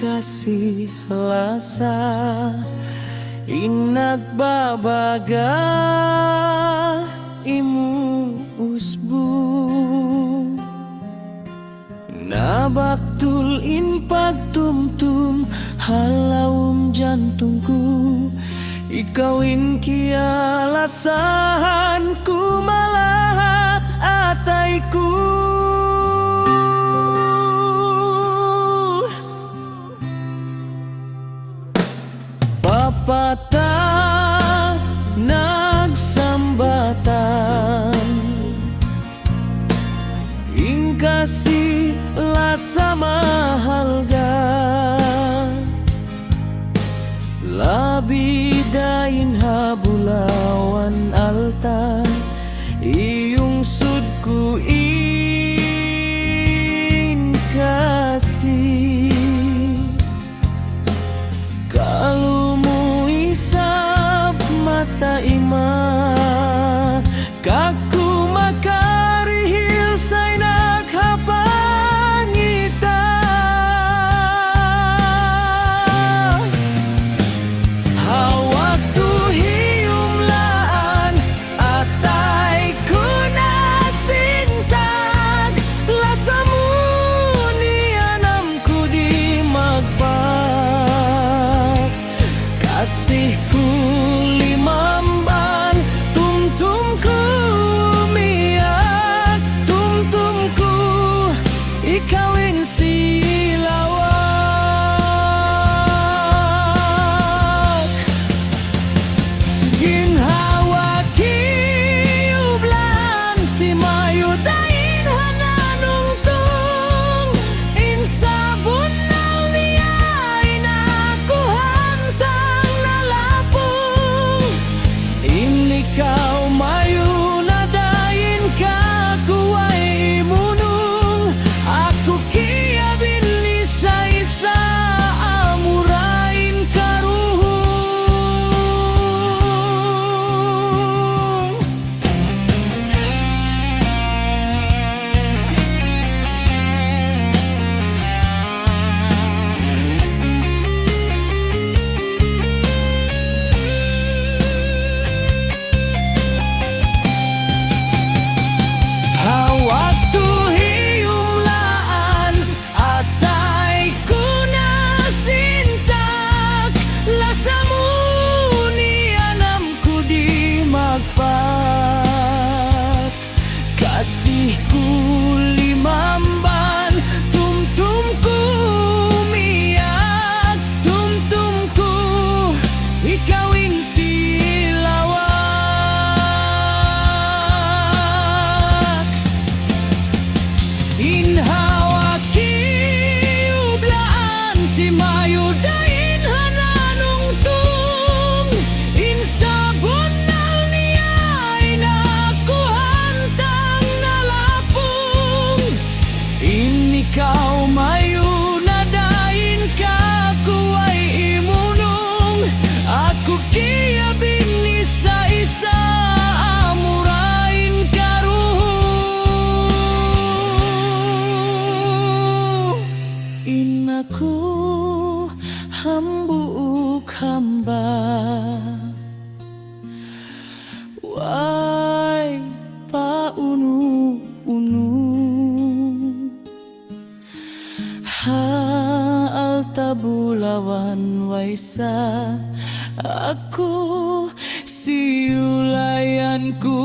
kasih lasa inagbabaga imu usbu nabaktul in pagtumtum halaum jantungku ikawin kia lasahanku malah ataiku papatah nagsambatan ing kasih lasa mahalga labidain habulawan alta iyung sudku in kasih kalumu isap mata ima kaku makarihil say naghapangita hawak tu hiumlaan atay ko nasintag lasamu ni anam ko di magbag kasihku limamban tumtumku miyak tumtumku ikawin silawak ginhawaki ublan si mayudain hananong tung insabon nal niya inakuhan tang nalapong inikaw mayunadain ka kuway imunong ako kia binli sa isa amurain karuhong hawak tu hiumlaan atay ko nasintag lasamu ni anam ko di magpat kasihku limamban tumtumku miyak tumtumku ikawing silawak inhawaki ublaan si mayudain hananong tung insabon nal niya inakuhan tang nalapong inikaw mayunadain ka kuway imunong ako kia binli sa isa amurain karuhong inaku hambuuk hamba way paunu-unu haal tabulawan waysa aku siulayanku